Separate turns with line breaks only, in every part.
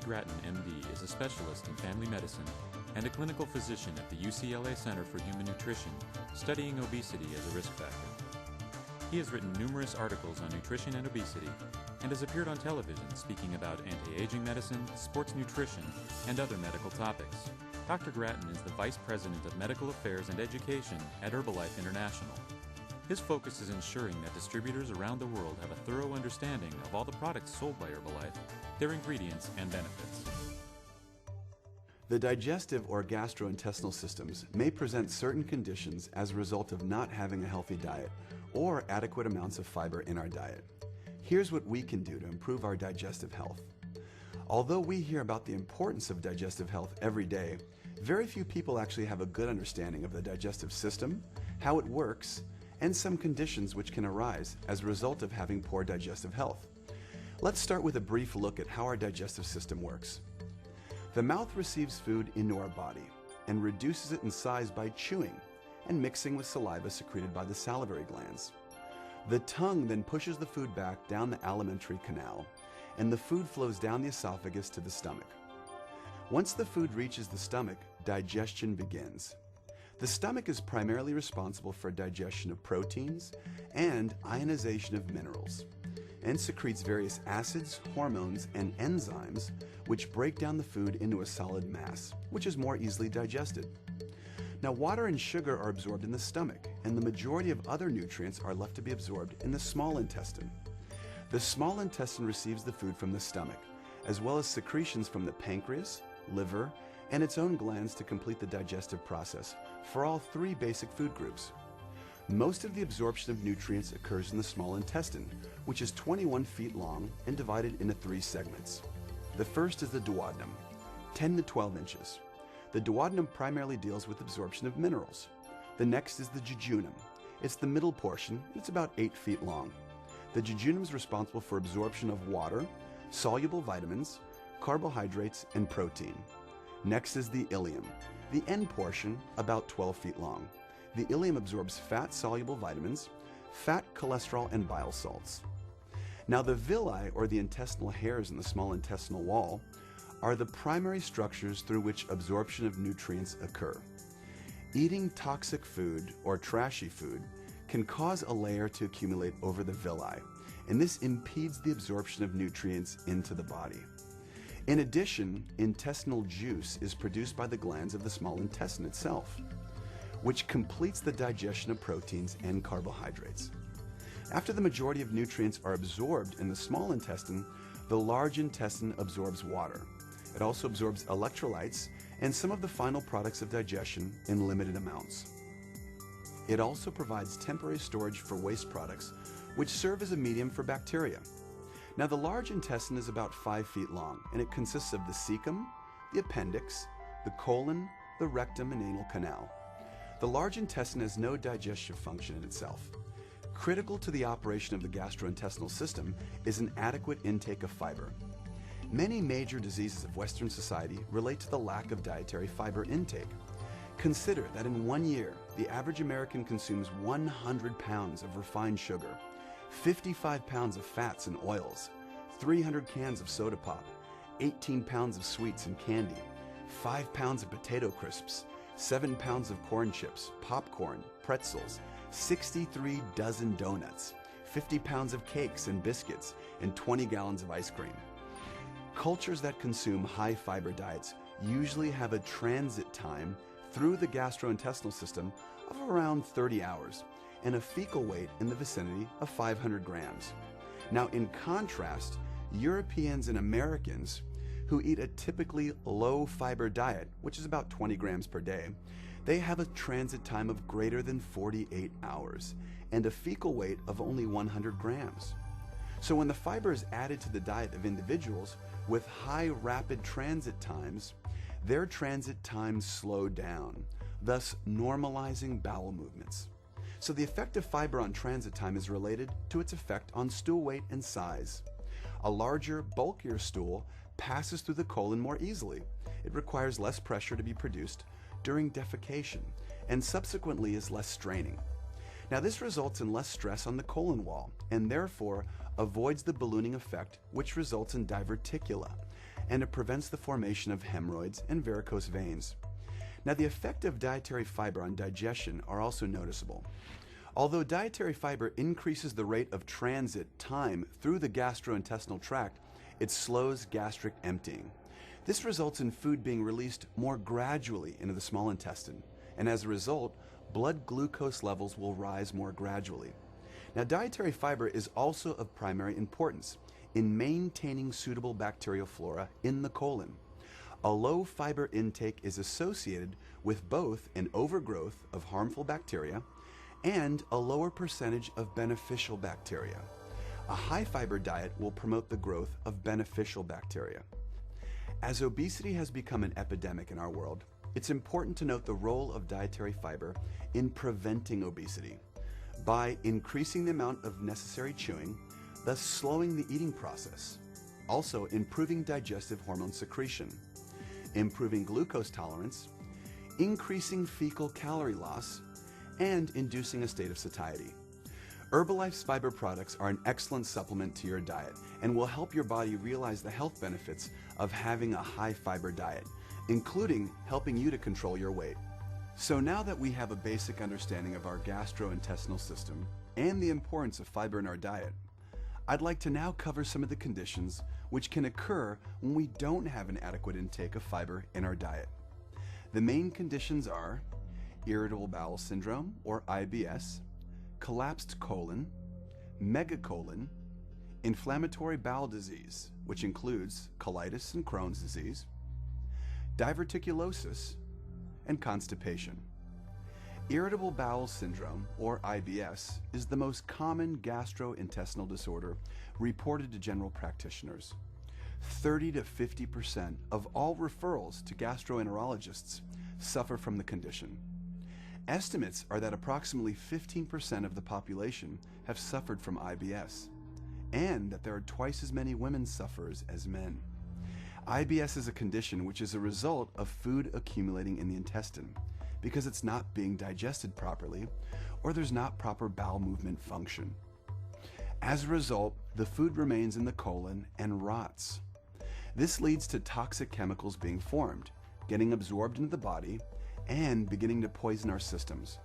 Grattan, MD, is a specialist in family medicine and a clinical physician at the UCLA Center for Human Nutrition, studying obesity as a risk factor. He has written numerous articles on nutrition and obesity and has appeared on television speaking about anti-aging medicine, sports nutrition, and other medical topics. Dr. Grattan is the Vice President of Medical Affairs and Education at Herbalife International. His focus is ensuring that distributors around the world have a thorough understanding of all the products sold by Herbalife, their ingredients, and benefits.
The digestive or gastrointestinal systems may present certain conditions as a result of not having a healthy diet or adequate amounts of fiber in our diet. Here's what we can do to improve our digestive health. Although we hear about the importance of digestive health every day, very few people actually have a good understanding of the digestive system, how it works, and some conditions which can arise as a result of having poor digestive health. Let's start with a brief look at how our digestive system works. The mouth receives food into our body and reduces it in size by chewing and mixing with saliva secreted by the salivary glands. The tongue then pushes the food back down the alimentary canal, and the food flows down the esophagus to the stomach. Once the food reaches the stomach, digestion begins. The stomach is primarily responsible for digestion of proteins and ionization of minerals, and secretes various acids, hormones, and enzymes which break down the food into a solid mass, which is more easily digested. Now, water and sugar are absorbed in the stomach, and the majority of other nutrients are left to be absorbed in the small intestine. The small intestine receives the food from the stomach, as well as secretions from the pancreas, liver, and its own glands to complete the digestive process for all three basic food groups. Most of the absorption of nutrients occurs in the small intestine, which is 21 feet long and divided into three segments. The first is the duodenum, 10 to 12 inches. The duodenum primarily deals with absorption of minerals. The next is the jejunum. It's the middle portion, and it's about 8 feet long. The jejunum is responsible for absorption of water, soluble vitamins, carbohydrates, and protein. Next is the ileum, the end portion, about 12 feet long. The ileum absorbs fat-soluble vitamins, fat, cholesterol, and bile salts. Now, the villi, or the intestinal hairs in the small intestinal wall, are the primary structures through which absorption of nutrients occur. Eating toxic food or trashy food can cause a layer to accumulate over the villi, and this impedes the absorption of nutrients into the body. In addition, intestinal juice is produced by the glands of the small intestine itself, which completes the digestion of proteins and carbohydrates. After the majority of nutrients are absorbed in the small intestine, the large intestine absorbs water. It also absorbs electrolytes and some of the final products of digestion in limited amounts. It also provides temporary storage for waste products, which serve as a medium for bacteria. Now, the large intestine is about 5 feet long, and it consists of the cecum, the appendix, the colon, the rectum, and anal canal. The large intestine has no digestive function in itself. Critical to the operation of the gastrointestinal system is an adequate intake of fiber. Many major diseases of Western society relate to the lack of dietary fiber intake. Consider that in 1 year, the average American consumes 100 pounds of refined sugar, 55 pounds of fats and oils, 300 cans of soda pop, 18 pounds of sweets and candy, 5 pounds of potato crisps, 7 pounds of corn chips, popcorn, pretzels, 63 dozen donuts, 50 pounds of cakes and biscuits, and 20 gallons of ice cream. Cultures that consume high fiber diets usually have a transit time through the gastrointestinal system of around 30 hours and a fecal weight in the vicinity of 500 grams. Now, in contrast, Europeans and Americans who eat a typically low fiber diet, which is about 20 grams per day, they have a transit time of greater than 48 hours and a fecal weight of only 100 grams. So when the fiber is added to the diet of individuals with high rapid transit times, their transit times slow down, thus normalizing bowel movements. So the effect of fiber on transit time is related to its effect on stool weight and size. A larger, bulkier stool passes through the colon more easily. It requires less pressure to be produced during defecation and subsequently is less straining. Now, this results in less stress on the colon wall and therefore avoids the ballooning effect, which results in diverticula, and it prevents the formation of hemorrhoids and varicose veins. Now, the effect of dietary fiber on digestion are also noticeable. Although dietary fiber increases the rate of transit time through the gastrointestinal tract, it slows gastric emptying. This results in food being released more gradually into the small intestine, and as a result, blood glucose levels will rise more gradually. Now, dietary fiber is also of primary importance in maintaining suitable bacterial flora in the colon. A low fiber intake is associated with both an overgrowth of harmful bacteria and a lower percentage of beneficial bacteria. A high fiber diet will promote the growth of beneficial bacteria. As obesity has become an epidemic in our world, it's important to note the role of dietary fiber in preventing obesity by increasing the amount of necessary chewing, thus slowing the eating process. Also, improving digestive hormone secretion, improving glucose tolerance, increasing fecal calorie loss, and inducing a state of satiety. Herbalife's fiber products are an excellent supplement to your diet and will help your body realize the health benefits of having a high fiber diet, including helping you to control your weight. So now that we have a basic understanding of our gastrointestinal system and the importance of fiber in our diet, I'd like to now cover some of the conditions which can occur when we don't have an adequate intake of fiber in our diet. The main conditions are irritable bowel syndrome, or IBS, collapsed colon, megacolon, inflammatory bowel disease, which includes colitis and Crohn's disease, diverticulosis, and constipation. Irritable bowel syndrome, or IBS, is the most common gastrointestinal disorder reported to general practitioners. 30 to 50% of all referrals to gastroenterologists suffer from the condition. Estimates are that approximately 15% of the population have suffered from IBS, and that there are twice as many women sufferers as men. IBS is a condition which is a result of food accumulating in the intestine because it's not being digested properly or there's not proper bowel movement function. As a result, the food remains in the colon and rots. This leads to toxic chemicals being formed, getting absorbed into the body, and beginning to poison our systems.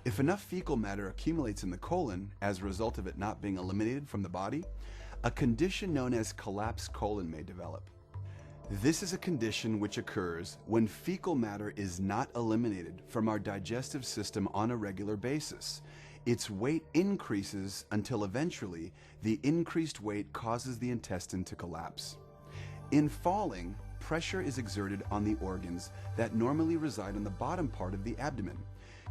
If enough fecal matter accumulates in the colon as a result of it not being eliminated from the body, a condition known as collapsed colon may develop. This is a condition which occurs when fecal matter is not eliminated from our digestive system on a regular basis. Its weight increases until eventually the increased weight causes the intestine to collapse. In falling, pressure is exerted on the organs that normally reside on the bottom part of the abdomen,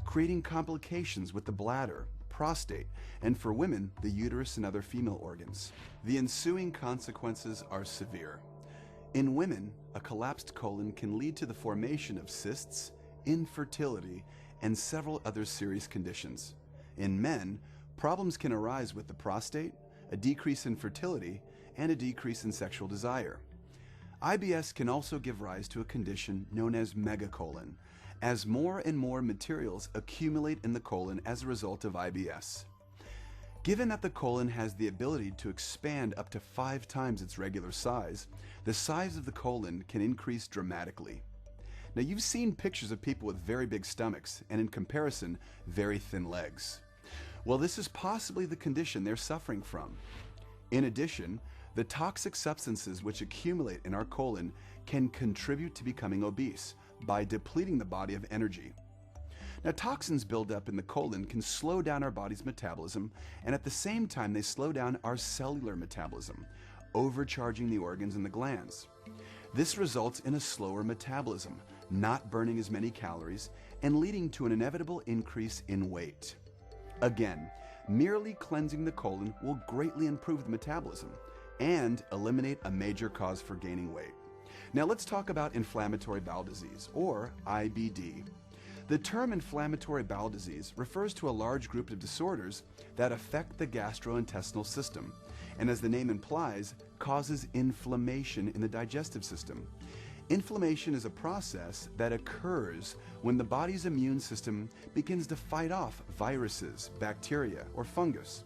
creating complications with the bladder, prostate, and for women, the uterus and other female organs. The ensuing consequences are severe. In women, a collapsed colon can lead to the formation of cysts, infertility, and several other serious conditions. In men, problems can arise with the prostate, a decrease in fertility, and a decrease in sexual desire. IBS can also give rise to a condition known as megacolon, as more and more materials accumulate in the colon as a result of IBS. Given that the colon has the ability to expand up to 5 times its regular size, the size of the colon can increase dramatically. Now, you've seen pictures of people with very big stomachs and, in comparison, very thin legs. Well, this is possibly the condition they're suffering from. In addition, the toxic substances which accumulate in our colon can contribute to becoming obese by depleting the body of energy. Now, toxins build up in the colon can slow down our body's metabolism, and at the same time they slow down our cellular metabolism, overcharging the organs and the glands. This results in a slower metabolism, not burning as many calories, and leading to an inevitable increase in weight. Again, merely cleansing the colon will greatly improve the metabolism and eliminate a major cause for gaining weight. Now let's talk about inflammatory bowel disease, or IBD. The term inflammatory bowel disease refers to a large group of disorders that affect the gastrointestinal system, and as the name implies, causes inflammation in the digestive system. Inflammation is a process that occurs when the body's immune system begins to fight off viruses, bacteria, or fungus,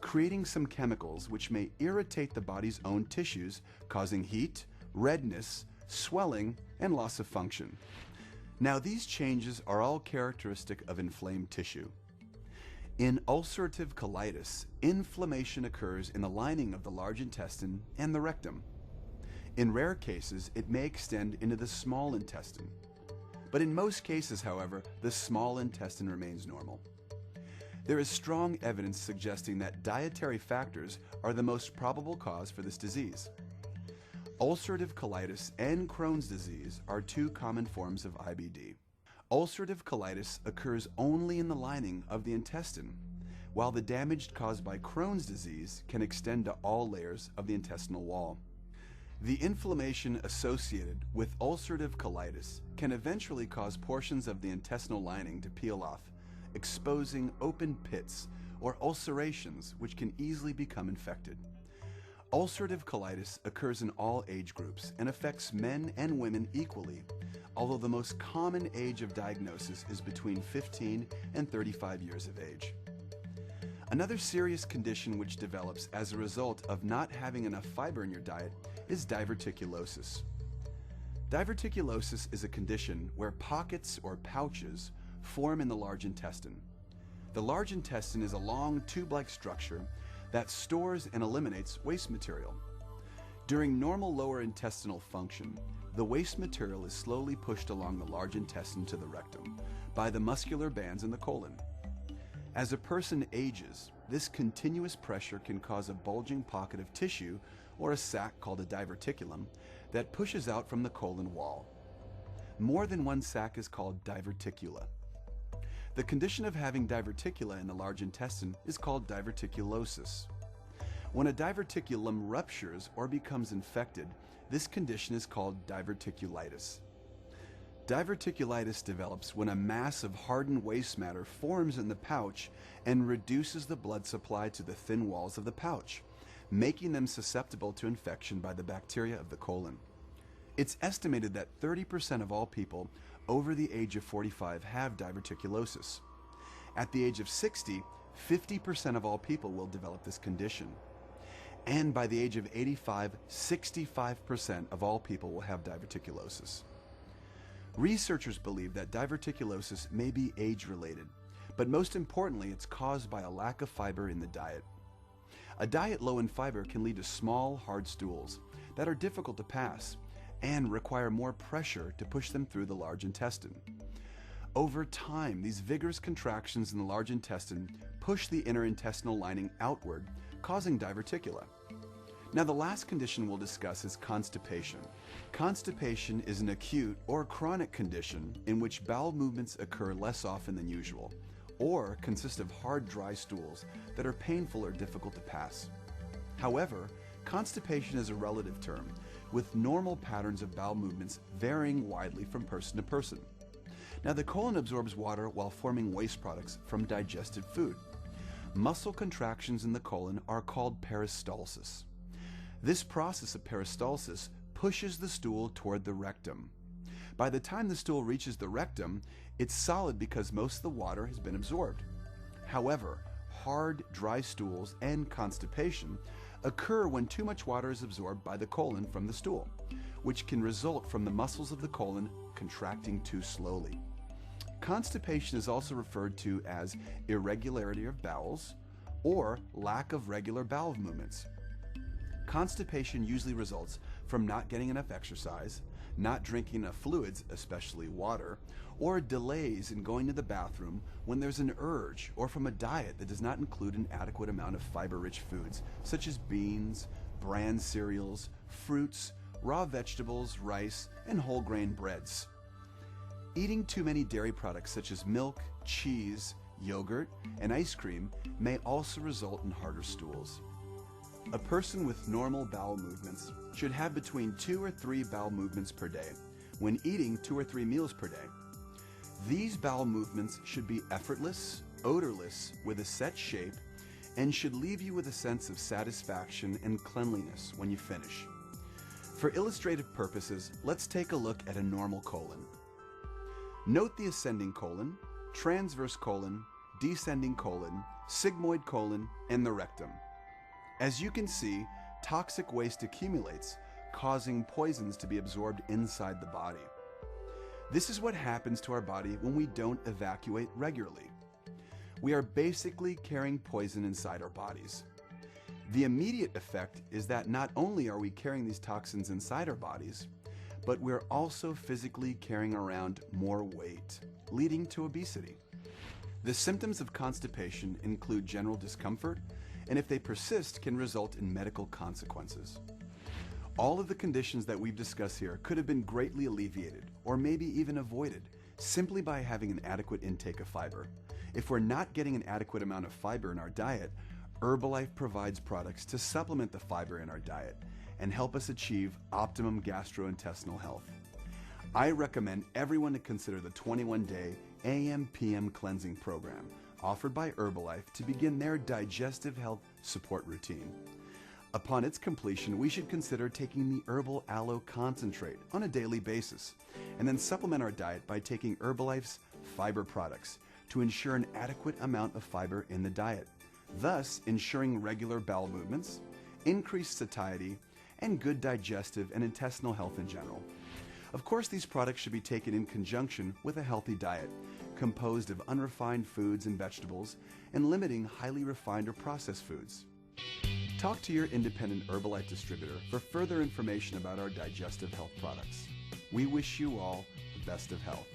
creating some chemicals which may irritate the body's own tissues, causing heat redness, swelling, and loss of function. Now, these changes are all characteristic of inflamed tissue. In ulcerative colitis, inflammation occurs in the lining of the large intestine and the rectum. In rare cases, it may extend into the small intestine. But in most cases, however, the small intestine remains normal. There is strong evidence suggesting that dietary factors are the most probable cause for this disease. Ulcerative colitis and Crohn's disease are two common forms of IBD. Ulcerative colitis occurs only in the lining of the intestine, while the damage caused by Crohn's disease can extend to all layers of the intestinal wall. The inflammation associated with ulcerative colitis can eventually cause portions of the intestinal lining to peel off, exposing open pits or ulcerations which can easily become infected. Ulcerative colitis occurs in all age groups and affects men and women equally, although the most common age of diagnosis is between 15 and 35 years of age. Another serious condition which develops as a result of not having enough fiber in your diet is diverticulosis. Diverticulosis is a condition where pockets or pouches form in the large intestine. The large intestine is a long tube-like structure that stores and eliminates waste material. During normal lower intestinal function, the waste material is slowly pushed along the large intestine to the rectum by the muscular bands in the colon. As a person ages, this continuous pressure can cause a bulging pocket of tissue or a sac called a diverticulum that pushes out from the colon wall. More than one sac is called diverticula. The condition of having diverticula in the large intestine is called diverticulosis. When a diverticulum ruptures or becomes infected, this condition is called diverticulitis. Diverticulitis develops when a mass of hardened waste matter forms in the pouch and reduces the blood supply to the thin walls of the pouch, making them susceptible to infection by the bacteria of the colon. It's estimated that 30% of all people over the age of 45 have diverticulosis. At the age of 60, 50% of all people will develop this condition. And by the age of 85, 65% of all people will have diverticulosis. Researchers believe that diverticulosis may be age-related, but most importantly, it's caused by a lack of fiber in the diet. A diet low in fiber can lead to small, hard stools that are difficult to pass and require more pressure to push them through the large intestine. Over time, these vigorous contractions in the large intestine push the inner intestinal lining outward, causing diverticula. Now, the last condition we'll discuss is constipation. Constipation is an acute or chronic condition in which bowel movements occur less often than usual, or consist of hard, dry stools that are painful or difficult to pass. However, constipation is a relative term, with normal patterns of bowel movements varying widely from person to person. Now, the colon absorbs water while forming waste products from digested food. Muscle contractions in the colon are called peristalsis. This process of peristalsis pushes the stool toward the rectum. By the time the stool reaches the rectum, it's solid because most of the water has been absorbed. However, hard, dry stools and constipation occur when too much water is absorbed by the colon from the stool, which can result from the muscles of the colon contracting too slowly. Constipation is also referred to as irregularity of bowels or lack of regular bowel movements. Constipation usually results from not getting enough exercise, not drinking enough fluids, especially water, or delays in going to the bathroom when there's an urge, or from a diet that does not include an adequate amount of fiber-rich foods such as beans, bran cereals, fruits, raw vegetables, rice, and whole grain breads. Eating too many dairy products such as milk, cheese, yogurt, and ice cream may also result in harder stools. A person with normal bowel movements should have between 2 or 3 bowel movements per day when eating 2 or 3 meals per day. These bowel movements should be effortless, odorless, with a set shape, and should leave you with a sense of satisfaction and cleanliness when you finish. For illustrative purposes, let's take a look at a normal colon. Note the ascending colon, transverse colon, descending colon, sigmoid colon, and the rectum. As you can see, toxic waste accumulates, causing poisons to be absorbed inside the body. This is what happens to our body when we don't evacuate regularly. We are basically carrying poison inside our bodies. The immediate effect is that not only are we carrying these toxins inside our bodies, but we're also physically carrying around more weight, leading to obesity. The symptoms of constipation include general discomfort, and if they persist, can result in medical consequences. All of the conditions that we've discussed here could have been greatly alleviated, or maybe even avoided, simply by having an adequate intake of fiber. If we're not getting an adequate amount of fiber in our diet, Herbalife provides products to supplement the fiber in our diet and help us achieve optimum gastrointestinal health. I recommend everyone to consider the 21-day AM/PM cleansing program offered by Herbalife to begin their digestive health support routine. Upon its completion, we should consider taking the Herbal Aloe Concentrate on a daily basis, and then supplement our diet by taking Herbalife's fiber products to ensure an adequate amount of fiber in the diet, thus ensuring regular bowel movements, increased satiety, and good digestive and intestinal health in general. Of course, these products should be taken in conjunction with a healthy diet, composed of unrefined foods and vegetables, and limiting highly refined or processed foods. Talk to your independent Herbalife distributor for further information about our digestive health products. We wish you all the best of health.